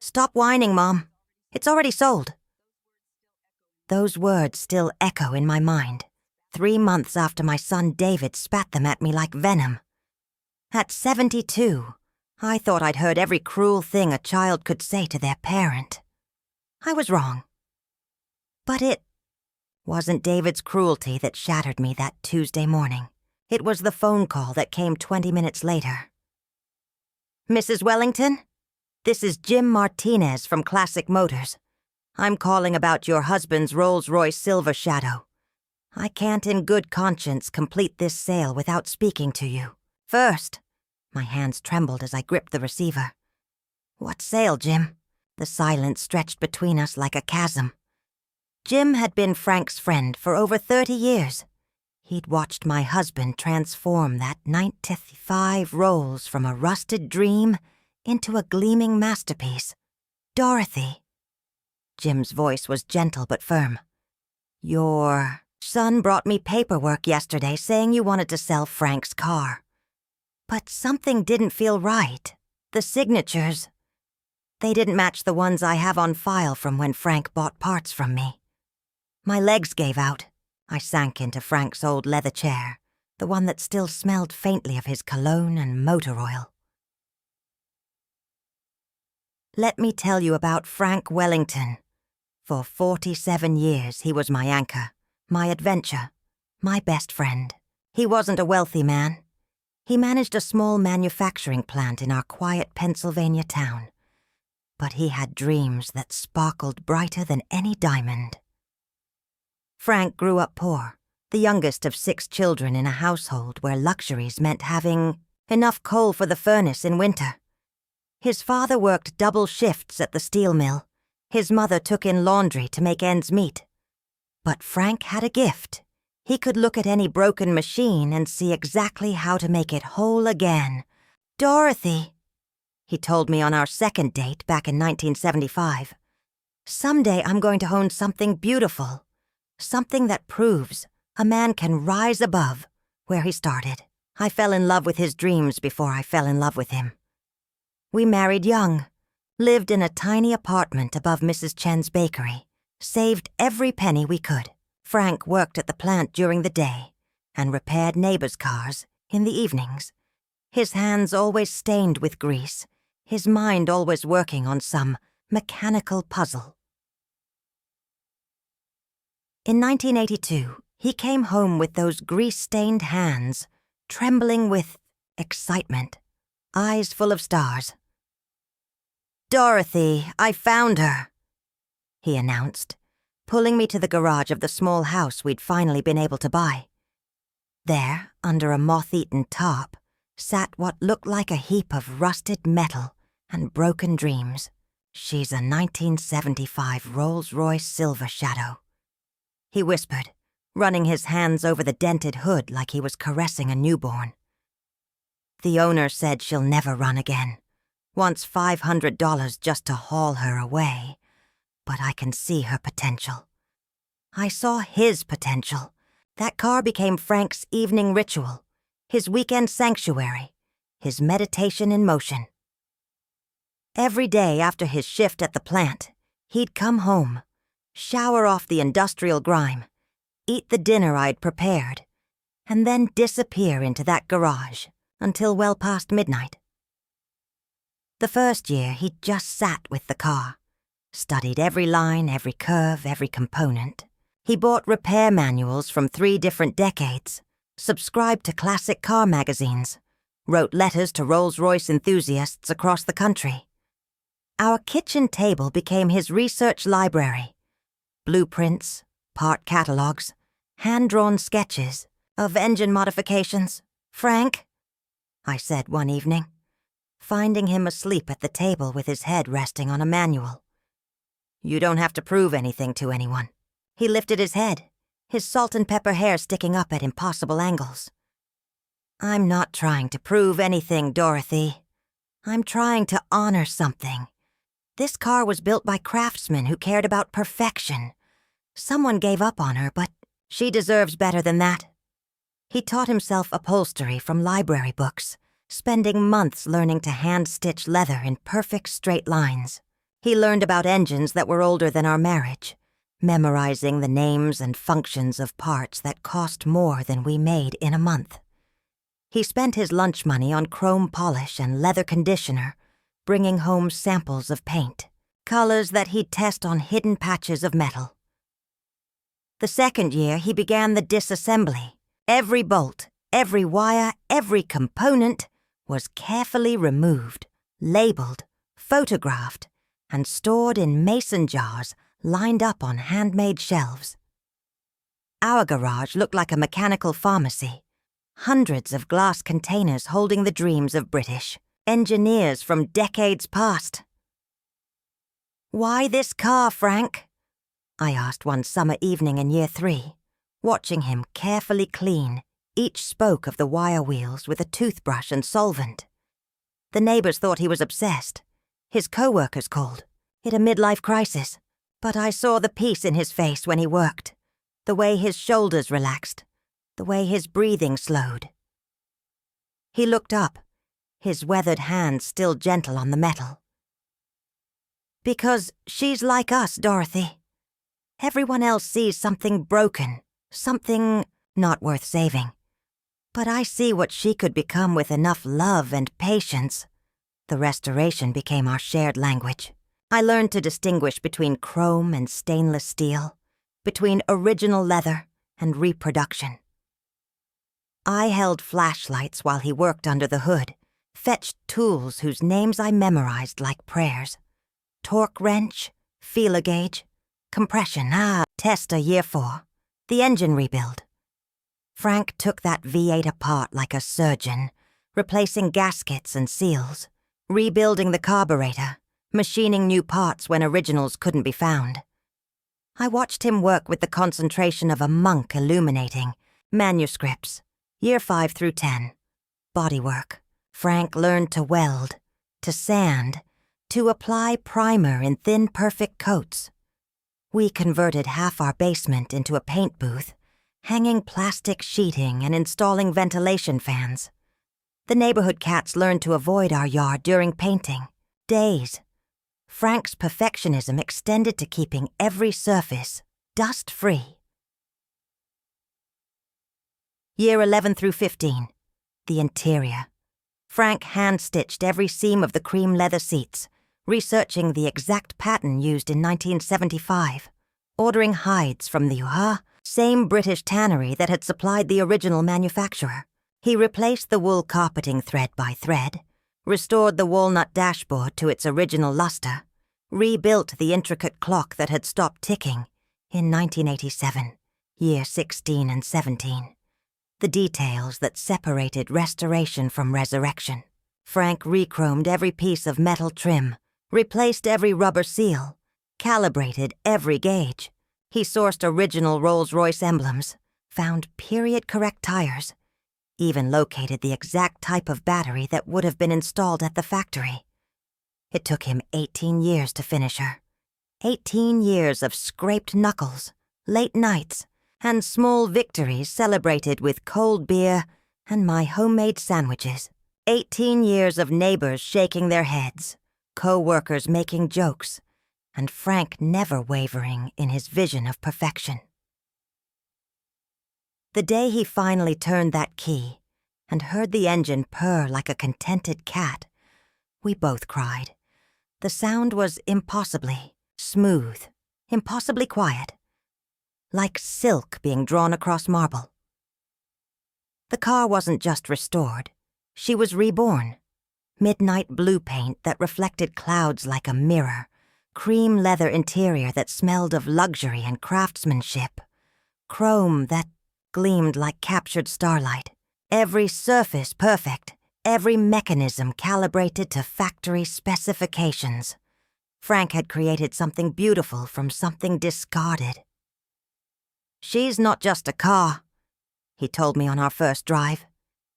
Stop whining, Mom. It's already sold. Those words still echo in my mind, 3 months after my son David spat them at me like venom. At 72, I thought I'd heard every cruel thing a child could say to their parent. I was wrong. But it wasn't David's cruelty that shattered me that Tuesday morning. It was the phone call that came 20 minutes later. Mrs. Wellington, this is Jim Martinez from Classic Motors. I'm calling about your husband's Rolls-Royce Silver Shadow. I can't in good conscience complete this sale without speaking to you. First, my hands trembled as I gripped the receiver. What sale, Jim? The silence stretched between us like a chasm. Jim had been Frank's friend for over 30 years. He'd watched my husband transform that 95 Rolls from a rusted dream into a gleaming masterpiece. Dorothy. Jim's voice was gentle but firm. Your son brought me paperwork yesterday saying you wanted to sell Frank's car. But something didn't feel right. The signatures, they didn't match the ones I have on file from when Frank bought parts from me. My legs gave out. I sank into Frank's old leather chair, the one that still smelled faintly of his cologne and motor oil. Let me tell you about Frank Wellington. For 47 years, he was my anchor, my adventure, my best friend. He wasn't a wealthy man. He managed a small manufacturing plant in our quiet Pennsylvania town. But he had dreams that sparkled brighter than any diamond. Frank grew up poor, the youngest of 6 children in a household where luxuries meant having enough coal for the furnace in winter. His father worked double shifts at the steel mill. His mother took in laundry to make ends meet. But Frank had a gift. He could look at any broken machine and see exactly how to make it whole again. Dorothy, he told me on our second date back in 1975. Someday I'm going to own something beautiful. Something that proves a man can rise above where he started. I fell in love with his dreams before I fell in love with him. We married young, lived in a tiny apartment above Mrs. Chen's bakery, saved every penny we could. Frank worked at the plant during the day and repaired neighbors' cars in the evenings. His hands always stained with grease, his mind always working on some mechanical puzzle. In 1982, he came home with those grease-stained hands, trembling with excitement, eyes full of stars. "Dorothy, I found her," he announced, pulling me to the garage of the small house we'd finally been able to buy. There, under a moth-eaten tarp, sat what looked like a heap of rusted metal and broken dreams. She's a 1975 Rolls-Royce Silver Shadow, he whispered, running his hands over the dented hood like he was caressing a newborn. The owner said she'll never run again. Wants $500 just to haul her away. But I can see her potential. I saw his potential. That car became Frank's evening ritual, his weekend sanctuary, his meditation in motion. Every day after his shift at the plant, he'd come home, shower off the industrial grime, eat the dinner I'd prepared, and then disappear into that garage until well past midnight. The first year, he just sat with the car, studied every line, every curve, every component. He bought repair manuals from 3 different decades, subscribed to classic car magazines, wrote letters to Rolls-Royce enthusiasts across the country. Our kitchen table became his research library. Blueprints, part catalogs, hand-drawn sketches of engine modifications. "Frank," I said one evening, finding him asleep at the table with his head resting on a manual. "You don't have to prove anything to anyone." He lifted his head, his salt and pepper hair sticking up at impossible angles. "I'm not trying to prove anything, Dorothy. I'm trying to honor something. This car was built by craftsmen who cared about perfection. Someone gave up on her, but she deserves better than that." He taught himself upholstery from library books, spending months learning to hand-stitch leather in perfect straight lines. He learned about engines that were older than our marriage, memorizing the names and functions of parts that cost more than we made in a month. He spent his lunch money on chrome polish and leather conditioner, bringing home samples of paint, colors that he'd test on hidden patches of metal. The second year, he began the disassembly. Every bolt, every wire, every component was carefully removed, labeled, photographed, and stored in mason jars lined up on handmade shelves. Our garage looked like a mechanical pharmacy, hundreds of glass containers holding the dreams of British engineers from decades past. "Why this car, Frank?" I asked one summer evening in year 3, watching him carefully clean each spoke of the wire wheels with a toothbrush and solvent. The neighbors thought he was obsessed. His co-workers called it a midlife crisis. But I saw the peace in his face when he worked, the way his shoulders relaxed, the way his breathing slowed. He looked up, his weathered hands still gentle on the metal. "Because she's like us, Dorothy. Everyone else sees something broken, something not worth saving. But I see what she could become with enough love and patience." The restoration became our shared language. I learned to distinguish between chrome and stainless steel, between original leather and reproduction. I held flashlights while he worked under the hood, fetched tools whose names I memorized like prayers. Torque wrench, feeler gauge, compression, tester year 4, the engine rebuild. Frank took that V8 apart like a surgeon, replacing gaskets and seals, rebuilding the carburetor, machining new parts when originals couldn't be found. I watched him work with the concentration of a monk illuminating, manuscripts, year 5 through 10, bodywork. Frank learned to weld, to sand, to apply primer in thin, perfect coats. We converted half our basement into a paint booth, hanging plastic sheeting and installing ventilation fans. The neighborhood cats learned to avoid our yard during painting. Days. Frank's perfectionism extended to keeping every surface dust-free. Year 11 through 15, the interior. Frank hand-stitched every seam of the cream leather seats, researching the exact pattern used in 1975, ordering hides from the same British tannery that had supplied the original manufacturer. He replaced the wool carpeting thread by thread, restored the walnut dashboard to its original luster, rebuilt the intricate clock that had stopped ticking in 1987, year 16 and 17. The details that separated restoration from resurrection. Frank rechromed every piece of metal trim, replaced every rubber seal, calibrated every gauge. He sourced original Rolls-Royce emblems, found period-correct tires, even located the exact type of battery that would have been installed at the factory. It took him 18 years to finish her. 18 years of scraped knuckles, late nights, and small victories celebrated with cold beer and my homemade sandwiches. 18 years of neighbors shaking their heads, co-workers making jokes, and Frank never wavering in his vision of perfection. The day he finally turned that key and heard the engine purr like a contented cat, we both cried. The sound was impossibly smooth, impossibly quiet, like silk being drawn across marble. The car wasn't just restored, she was reborn. Midnight blue paint that reflected clouds like a mirror, cream leather interior that smelled of luxury and craftsmanship, chrome that gleamed like captured starlight, every surface perfect, every mechanism calibrated to factory specifications. Frank had created something beautiful from something discarded. "She's not just a car," he told me on our first drive,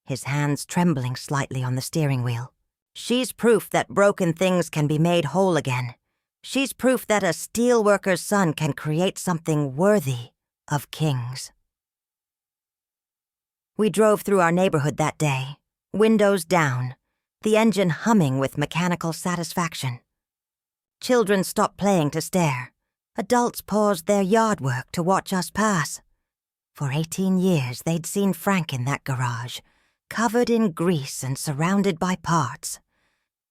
his hands trembling slightly on the steering wheel. "She's proof that broken things can be made whole again. She's proof that a steelworker's son can create something worthy of kings." We drove through our neighborhood that day, windows down, the engine humming with mechanical satisfaction. Children stopped playing to stare. Adults paused their yard work to watch us pass. For 18 years, they'd seen Frank in that garage, covered in grease and surrounded by parts.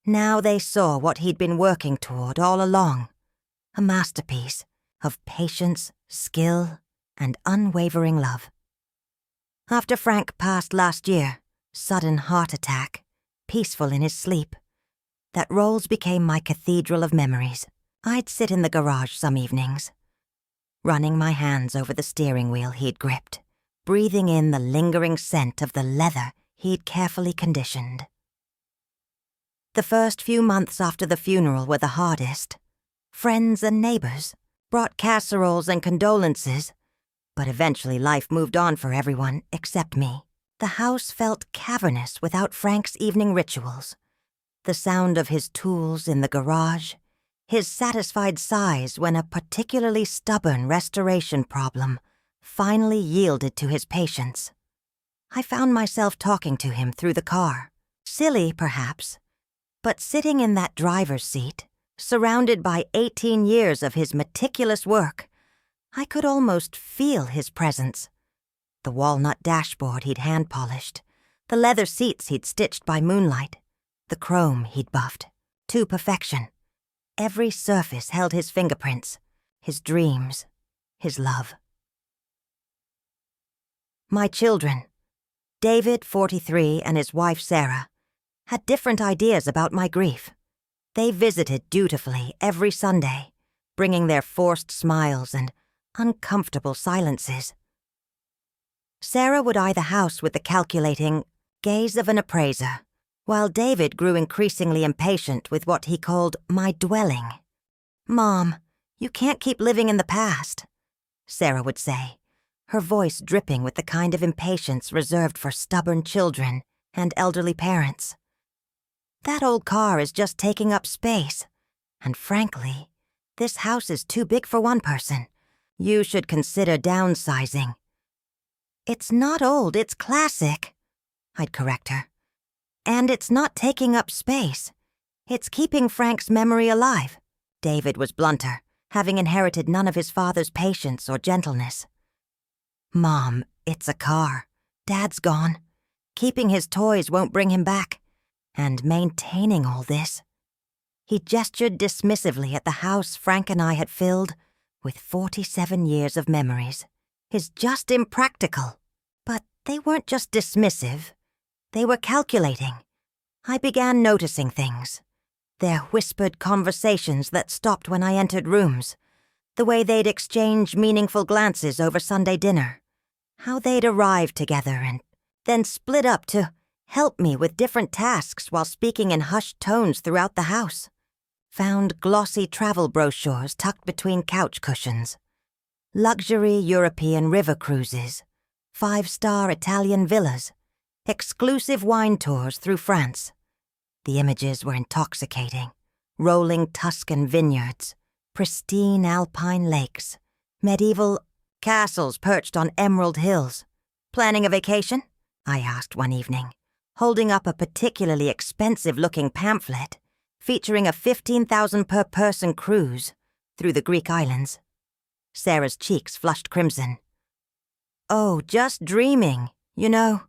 Now they saw what he'd been working toward all along, a masterpiece of patience, skill, and unwavering love. After Frank passed last year, sudden heart attack, peaceful in his sleep, that Rolls became my cathedral of memories. I'd sit in the garage some evenings, running my hands over the steering wheel he'd gripped, breathing in the lingering scent of the leather he'd carefully conditioned. The first few months after the funeral were the hardest. Friends and neighbors brought casseroles and condolences, but eventually life moved on for everyone except me. The house felt cavernous without Frank's evening rituals. The sound of his tools in the garage, his satisfied sighs when a particularly stubborn restoration problem finally yielded to his patience. I found myself talking to him through the car. Silly, perhaps, but sitting in that driver's seat, surrounded by 18 years of his meticulous work, I could almost feel his presence. The walnut dashboard he'd hand-polished, the leather seats he'd stitched by moonlight, the chrome he'd buffed, to perfection. Every surface held his fingerprints, his dreams, his love. My children, David, 43, and his wife, Sarah, had different ideas about my grief. They visited dutifully every Sunday, bringing their forced smiles and uncomfortable silences. Sarah would eye the house with the calculating gaze of an appraiser, while David grew increasingly impatient with what he called my dwelling. "Mom, you can't keep living in the past," Sarah would say, her voice dripping with the kind of impatience reserved for stubborn children and elderly parents. "That old car is just taking up space, and frankly, this house is too big for one person. You should consider downsizing." "It's not old, it's classic," I'd correct her. "And it's not taking up space. It's keeping Frank's memory alive." David was blunter, having inherited none of his father's patience or gentleness. "Mom, it's a car. Dad's gone. Keeping his toys won't bring him back. And maintaining all this." He gestured dismissively at the house Frank and I had filled with 47 years of memories. "Is just impractical." But they weren't just dismissive. They were calculating. I began noticing things. Their whispered conversations that stopped when I entered rooms. The way they'd exchange meaningful glances over Sunday dinner. How they'd arrive together and then split up to help me with different tasks while speaking in hushed tones throughout the house. Found glossy travel brochures tucked between couch cushions. Luxury European river cruises. 5-star Italian villas. Exclusive wine tours through France. The images were intoxicating. Rolling Tuscan vineyards, pristine alpine lakes, medieval castles perched on emerald hills. "Planning a vacation?" I asked one evening, holding up a particularly expensive-looking pamphlet featuring a 15,000 per person cruise through the Greek islands. Sarah's cheeks flushed crimson. "Oh, just dreaming, you know.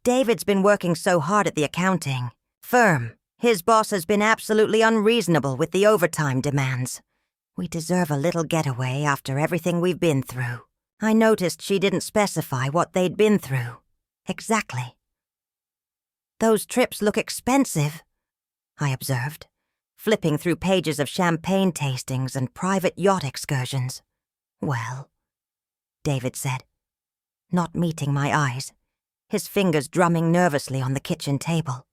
David's been working so hard at the accounting firm. His boss has been absolutely unreasonable with the overtime demands. We deserve a little getaway after everything we've been through." I noticed she didn't specify what they'd been through. Exactly. "Those trips look expensive," I observed, flipping through pages of champagne tastings and private yacht excursions. "Well," David said, not meeting my eyes, his fingers drumming nervously on the kitchen table.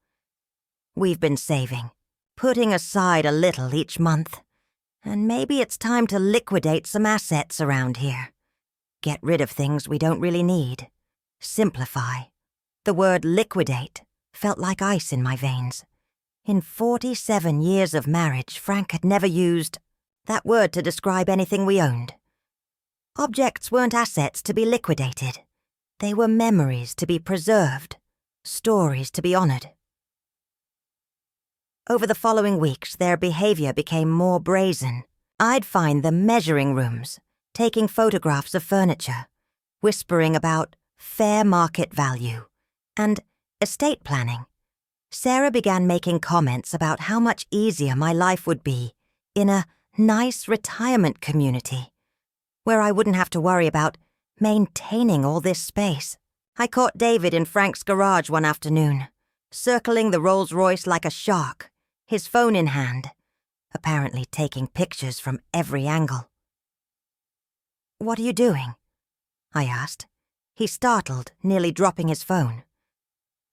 "We've been saving, putting aside a little each month, and maybe it's time to liquidate some assets around here. Get rid of things we don't really need. Simplify." The word liquidate felt like ice in my veins. In 47 years of marriage, Frank had never used that word to describe anything we owned. Objects weren't assets to be liquidated. They were memories to be preserved, stories to be honored. Over the following weeks, their behavior became more brazen. I'd find them measuring rooms, taking photographs of furniture, whispering about fair market value, and estate planning. Sarah began making comments about how much easier my life would be in a nice retirement community, where I wouldn't have to worry about maintaining all this space. I caught David in Frank's garage one afternoon, circling the Rolls-Royce like a shark, his phone in hand, apparently taking pictures from every angle. "What are you doing?" I asked. He startled, nearly dropping his phone.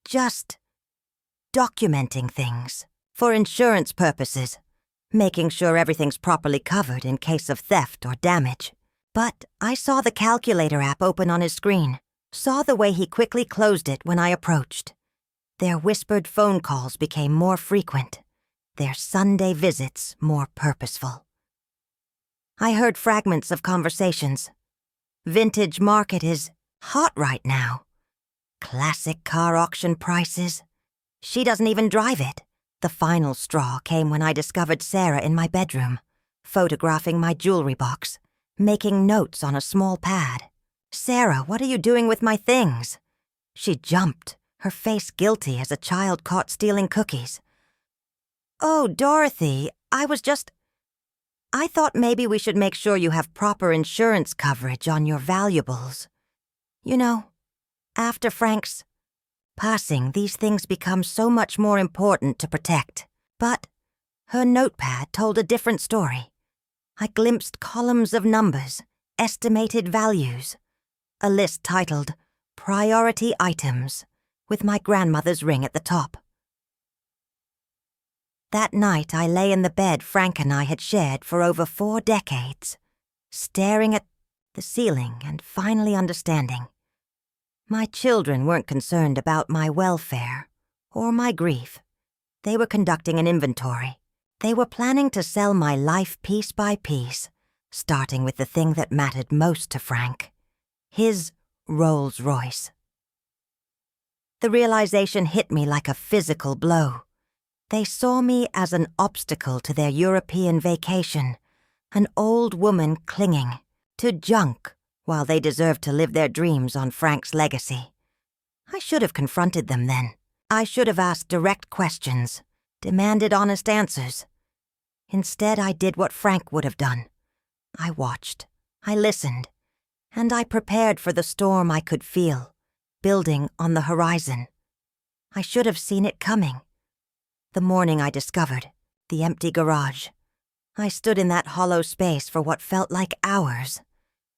"Just documenting things, for insurance purposes, making sure everything's properly covered in case of theft or damage." But I saw the calculator app open on his screen, saw the way he quickly closed it when I approached. Their whispered phone calls became more frequent, their Sunday visits more purposeful. I heard fragments of conversations. Vintage market is hot right now. Classic car auction prices. She doesn't even drive it. The final straw came when I discovered Sarah in my bedroom, photographing my jewelry box, making notes on a small pad. "Sarah, what are you doing with my things?" She jumped, her face guilty as a child caught stealing cookies. "Oh, Dorothy, I thought maybe we should make sure you have proper insurance coverage on your valuables. You know, after Frank's passing, these things become so much more important to protect." But her notepad told a different story. I glimpsed columns of numbers, estimated values, a list titled Priority Items, with my grandmother's ring at the top. That night I lay in the bed Frank and I had shared for over 4 decades, staring at the ceiling and finally understanding. My children weren't concerned about my welfare or my grief. They were conducting an inventory. They were planning to sell my life piece by piece, starting with the thing that mattered most to Frank, his Rolls-Royce. The realization hit me like a physical blow. They saw me as an obstacle to their European vacation, an old woman clinging to junk while they deserved to live their dreams on Frank's legacy. I should have confronted them then. I should have asked direct questions, demanded honest answers. Instead, I did what Frank would have done. I watched, I listened, and I prepared for the storm I could feel, building on the horizon. I should have seen it coming. The morning I discovered the empty garage, I stood in that hollow space for what felt like hours.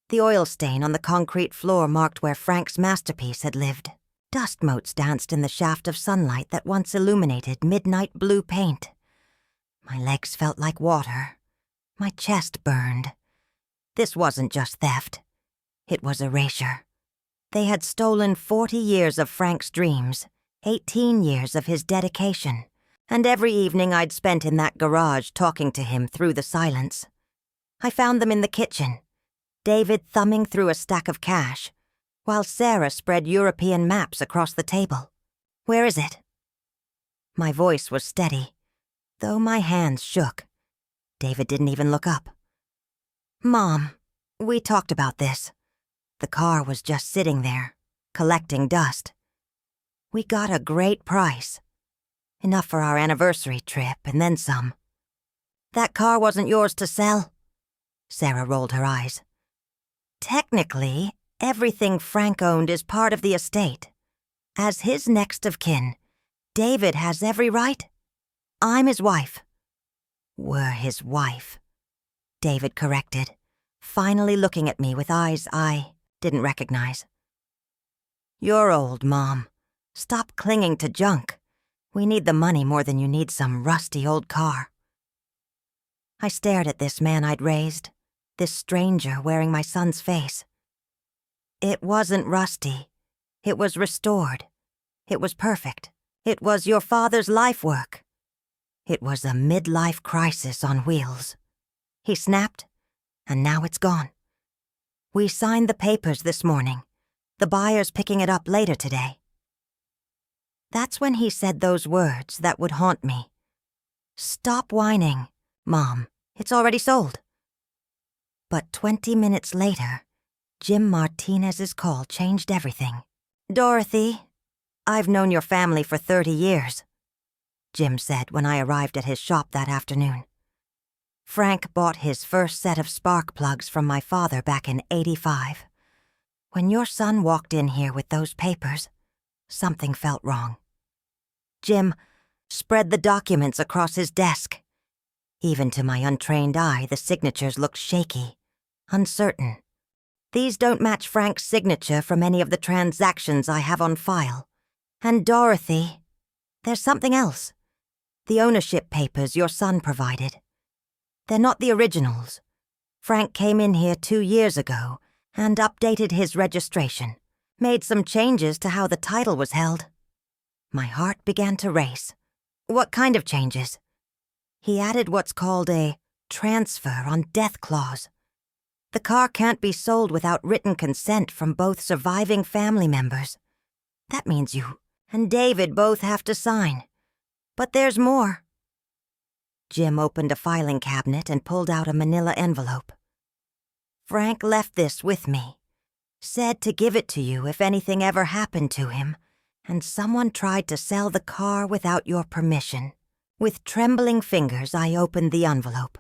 The oil stain on the concrete floor marked where Frank's masterpiece had lived. Dust motes danced in the shaft of sunlight that once illuminated midnight blue paint. My legs felt like water. My chest burned. This wasn't just theft. It was erasure. They had stolen 40 years of Frank's dreams, 18 years of his dedication, and every evening I'd spent in that garage talking to him through the silence. I found them in the kitchen, David thumbing through a stack of cash, while Sarah spread European maps across the table. "Where is it?" My voice was steady, though my hands shook. David didn't even look up. "Mom, we talked about this. The car was just sitting there, collecting dust. We got a great price. Enough for our anniversary trip and then some." "That car wasn't yours to sell?" Sarah rolled her eyes. "Technically, everything Frank owned is part of the estate. As his next of kin, David has every right. I'm his wife." "We're his wife," David corrected, finally looking at me with eyes I didn't recognize. "You're old, Mom. Stop clinging to junk. We need the money more than you need some rusty old car." I stared at this man I'd raised, this stranger wearing my son's face. It wasn't rusty. It was restored. It was perfect. It was your father's life work. It was a midlife crisis on wheels. He snapped, and now it's gone. We signed the papers this morning. The buyer's picking it up later today. That's when he said those words that would haunt me. "Stop whining, Mom. It's already sold." But 20 minutes later, Jim Martinez's call changed everything. "Dorothy, I've known your family for 30 years," Jim said when I arrived at his shop that afternoon. "Frank bought his first set of spark plugs from my father back in '85. When your son walked in here with those papers, something felt wrong." Jim spread the documents across his desk. Even to my untrained eye, the signatures looked shaky, uncertain. "These don't match Frank's signature from any of the transactions I have on file. And Dorothy, there's something else. The ownership papers your son provided. They're not the originals. Frank came in here 2 years ago and updated his registration, made some changes to how the title was held." My heart began to race. "What kind of changes?" "He added what's called a transfer on death clause. The car can't be sold without written consent from both surviving family members. That means you and David both have to sign. But there's more." Jim opened a filing cabinet and pulled out a manila envelope. "Frank left this with me. Said to give it to you if anything ever happened to him, and someone tried to sell the car without your permission." With trembling fingers, I opened the envelope.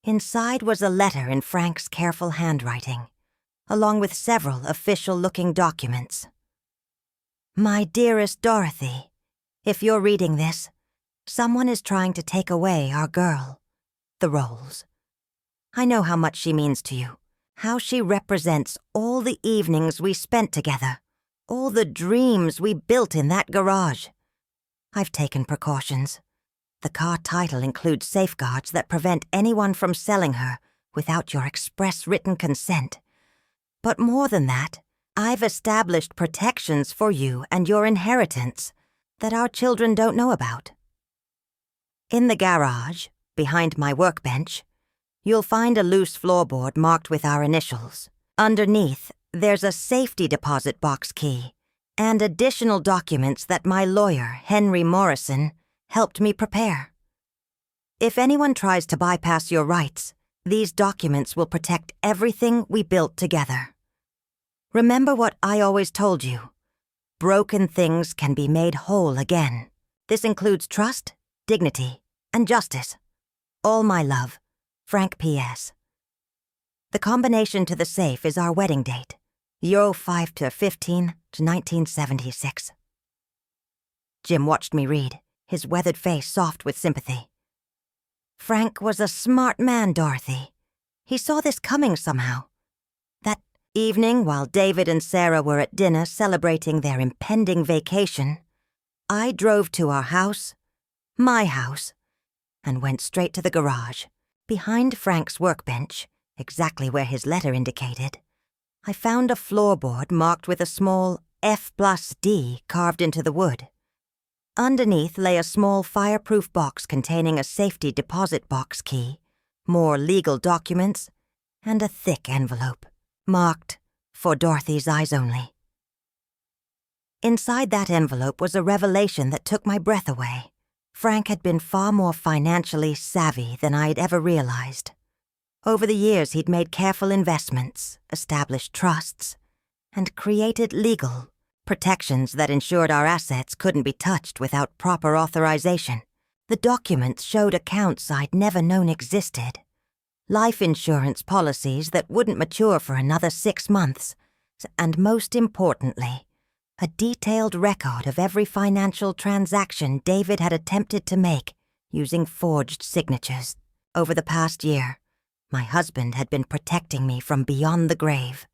Inside was a letter in Frank's careful handwriting, along with several official-looking documents. "My dearest Dorothy, if you're reading this, someone is trying to take away our girl, the Rolls. I know how much she means to you, how she represents all the evenings we spent together, all the dreams we built in that garage. I've taken precautions. The car title includes safeguards that prevent anyone from selling her without your express written consent. But more than that, I've established protections for you and your inheritance that our children don't know about. In the garage, behind my workbench, you'll find a loose floorboard marked with our initials. Underneath, there's a safety deposit box key and additional documents that my lawyer, Henry Morrison, helped me prepare. If anyone tries to bypass your rights, these documents will protect everything we built together. Remember what I always told you. Broken things can be made whole again. This includes trust, dignity, and justice. All my love, Frank P.S. The combination to the safe is our wedding date, 05/15 1976. Jim watched me read, his weathered face soft with sympathy. "Frank was a smart man, Dorothy. He saw this coming somehow. That evening, while David and Sarah were at dinner celebrating their impending vacation, I drove to our house, my house, and went straight to the garage. Behind Frank's workbench, exactly where his letter indicated, I found a floorboard marked with a small F+D carved into the wood. Underneath lay a small fireproof box containing a safety deposit box key, more legal documents, and a thick envelope, marked, 'For Dorothy's eyes only.' Inside that envelope was a revelation that took my breath away. Frank had been far more financially savvy than I'd ever realized. Over the years, he'd made careful investments, established trusts, and created legal protections that ensured our assets couldn't be touched without proper authorization. The documents showed accounts I'd never known existed. Life insurance policies that wouldn't mature for another 6 months, and most importantly, a detailed record of every financial transaction David had attempted to make using forged signatures. Over the past year, my husband had been protecting me from beyond the grave.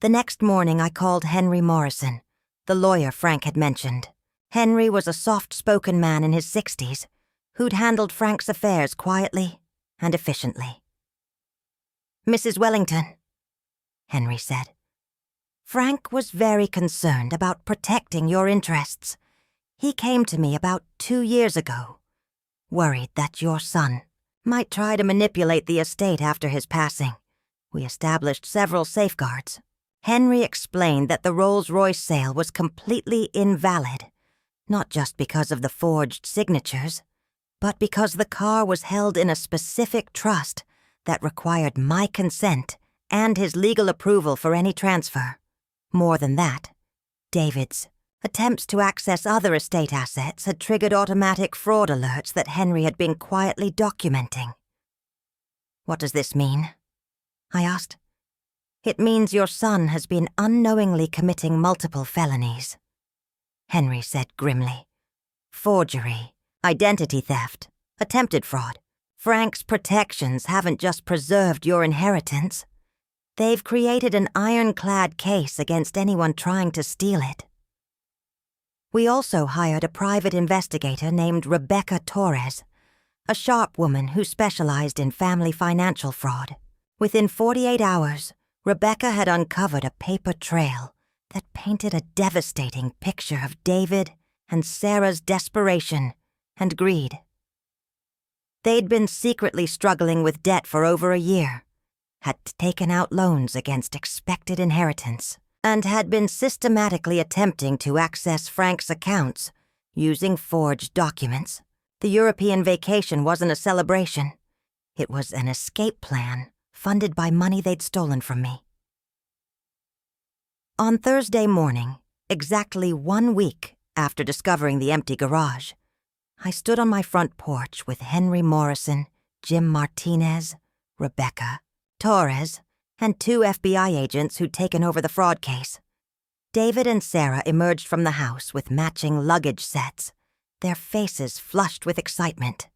The next morning I called Henry Morrison, the lawyer Frank had mentioned. Henry was a soft-spoken man in his 60s who'd handled Frank's affairs quietly and efficiently. "Mrs. Wellington," Henry said, "Frank was very concerned about protecting your interests. He came to me about 2 years ago, worried that your son might try to manipulate the estate after his passing. We established several safeguards. Henry explained that the Rolls-Royce sale was completely invalid, not just because of the forged signatures, but because the car was held in a specific trust that required my consent and his legal approval for any transfer. More than that, David's attempts to access other estate assets had triggered automatic fraud alerts that Henry had been quietly documenting. "What does this mean?" I asked. "It means your son has been unknowingly committing multiple felonies," Henry said grimly. "Forgery, identity theft, attempted fraud. Frank's protections haven't just preserved your inheritance. They've created an ironclad case against anyone trying to steal it." We also hired a private investigator named Rebecca Torres, a sharp woman who specialized in family financial fraud. Within 48 hours, Rebecca had uncovered a paper trail that painted a devastating picture of David and Sarah's desperation and greed. They'd been secretly struggling with debt for over a year, had taken out loans against expected inheritance, and had been systematically attempting to access Frank's accounts using forged documents. The European vacation wasn't a celebration. It was an escape plan funded by money they'd stolen from me. On Thursday morning, exactly 1 week after discovering the empty garage, I stood on my front porch with Henry Morrison, Jim Martinez, Rebecca, Torres, and 2 FBI agents who'd taken over the fraud case. David and Sarah emerged from the house with matching luggage sets, their faces flushed with excitement.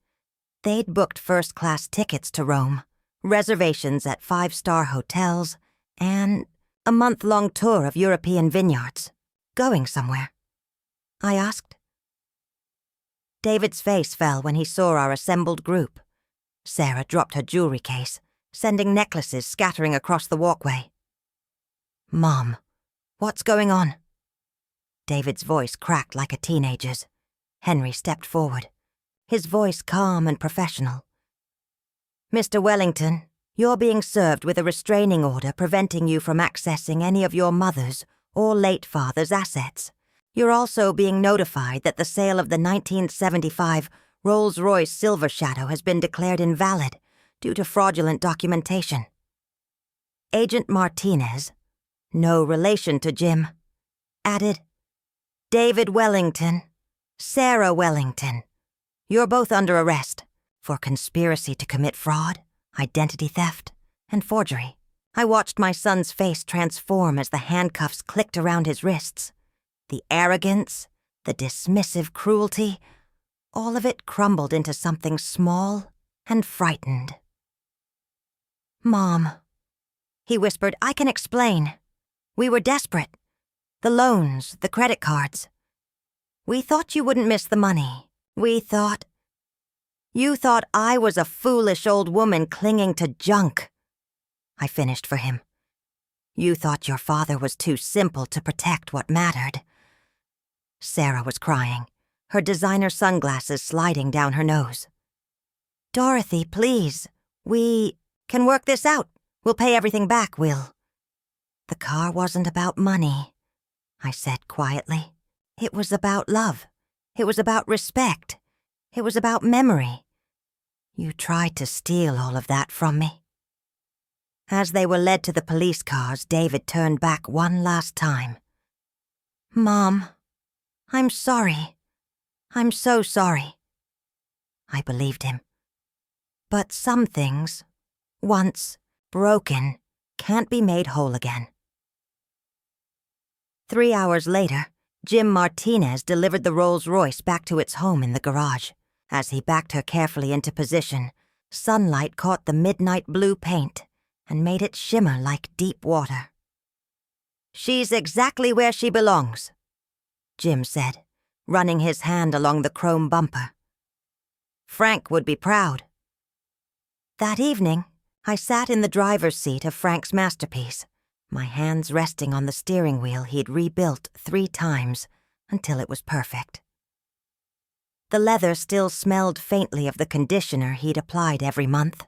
They'd booked first-class tickets to Rome, reservations at 5-star hotels, and a month-long tour of European vineyards. Going somewhere? I asked. David's face fell when he saw our assembled group. Sarah dropped her jewelry case, sending necklaces scattering across the walkway. "Mom, what's going on?" David's voice cracked like a teenager's. Henry stepped forward, his voice calm and professional. "Mr. Wellington, you're being served with a restraining order preventing you from accessing any of your mother's or late father's assets. You're also being notified that the sale of the 1975 Rolls-Royce Silver Shadow has been declared invalid due to fraudulent documentation." Agent Martinez, no relation to Jim, added, "David Wellington, Sarah Wellington, you're both under arrest for conspiracy to commit fraud, identity theft, and forgery." I watched my son's face transform as the handcuffs clicked around his wrists. The arrogance, the dismissive cruelty, all of it crumbled into something small and frightened. "Mom," he whispered, "I can explain. We were desperate. The loans, the credit cards. We thought you wouldn't miss the money. You thought I was a foolish old woman clinging to junk," I finished for him. "You thought your father was too simple to protect what mattered." Sarah was crying, her designer sunglasses sliding down her nose. "Dorothy, please. We can work this out. We'll pay everything back, Will." "The car wasn't about money," I said quietly. "It was about love. It was about respect. It was about memory. You tried to steal all of that from me." As they were led to the police cars, David turned back one last time. "Mom, I'm sorry. I'm so sorry." I believed him. But some things, once broken, can't be made whole again. 3 hours later, Jim Martinez delivered the Rolls-Royce back to its home in the garage. As he backed her carefully into position, sunlight caught the midnight blue paint and made it shimmer like deep water. "She's exactly where she belongs," Jim said, running his hand along the chrome bumper. "Frank would be proud." That evening, I sat in the driver's seat of Frank's masterpiece, my hands resting on the steering wheel he'd rebuilt 3 times until it was perfect. The leather still smelled faintly of the conditioner he'd applied every month.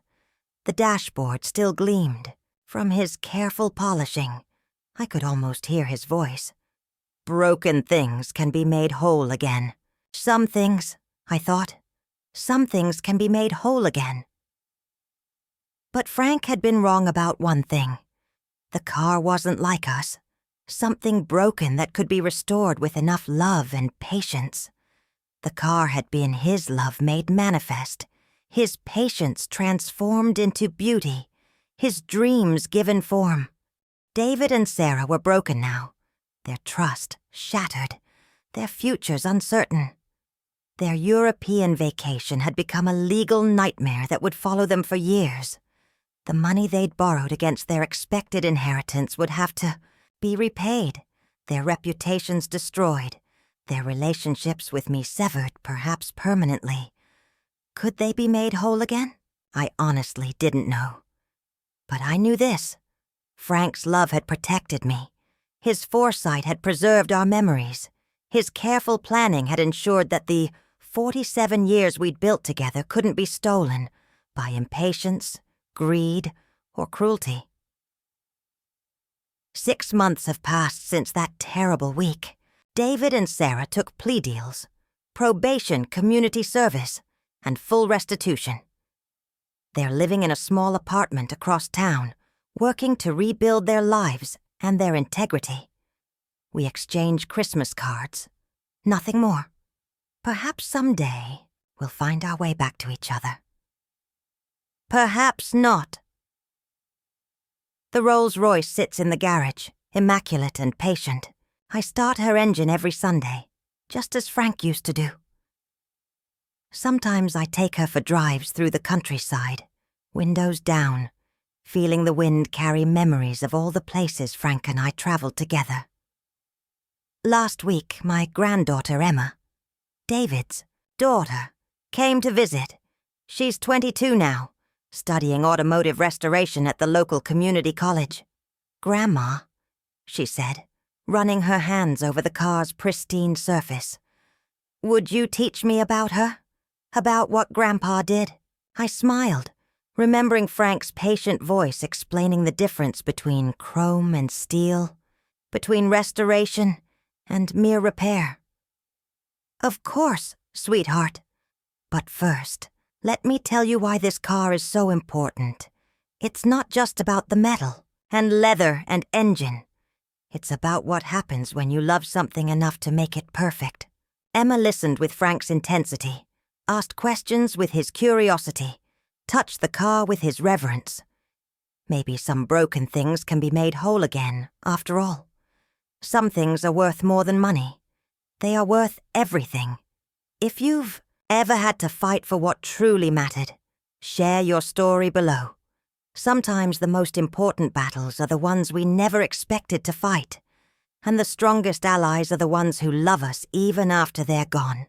The dashboard still gleamed. From his careful polishing, I could almost hear his voice. Broken things can be made whole again. Some things, I thought, Some things can be made whole again. But Frank had been wrong about one thing. The car wasn't like us. Something broken that could be restored with enough love and patience. The car had been his love made manifest, his patience transformed into beauty, his dreams given form. David and Sarah were broken now, their trust shattered, their futures uncertain. Their European vacation had become a legal nightmare that would follow them for years. The money they'd borrowed against their expected inheritance would have to be repaid, their reputations destroyed, their relationships with me severed, perhaps permanently. Could they be made whole again? I honestly didn't know. But I knew this. Frank's love had protected me. His foresight had preserved our memories. His careful planning had ensured that the 47 years we'd built together couldn't be stolen by impatience, greed, or cruelty. 6 months have passed since that terrible week. David and Sarah took plea deals, probation, community service, and full restitution. They're living in a small apartment across town, working to rebuild their lives and their integrity. We exchange Christmas cards. Nothing more. Perhaps someday we'll find our way back to each other. Perhaps not. The Rolls-Royce sits in the garage, immaculate and patient. I start her engine every Sunday, just as Frank used to do. Sometimes I take her for drives through the countryside, windows down, feeling the wind carry memories of all the places Frank and I traveled together. Last week, my granddaughter Emma, David's daughter, came to visit. She's 22 now, studying automotive restoration at the local community college. "Grandma," she said, running her hands over the car's pristine surface, "would you teach me about her? About what Grandpa did?" I smiled, remembering Frank's patient voice explaining the difference between chrome and steel, between restoration and mere repair. "Of course, sweetheart. But first, let me tell you why this car is so important. It's not just about the metal and leather and engine. It's about what happens when you love something enough to make it perfect." Emma listened with Frank's intensity, asked questions with his curiosity, touched the car with his reverence. Maybe some broken things can be made whole again, after all. Some things are worth more than money. They are worth everything. If you've ever had to fight for what truly mattered, share your story below. Sometimes the most important battles are the ones we never expected to fight, and the strongest allies are the ones who love us even after they're gone.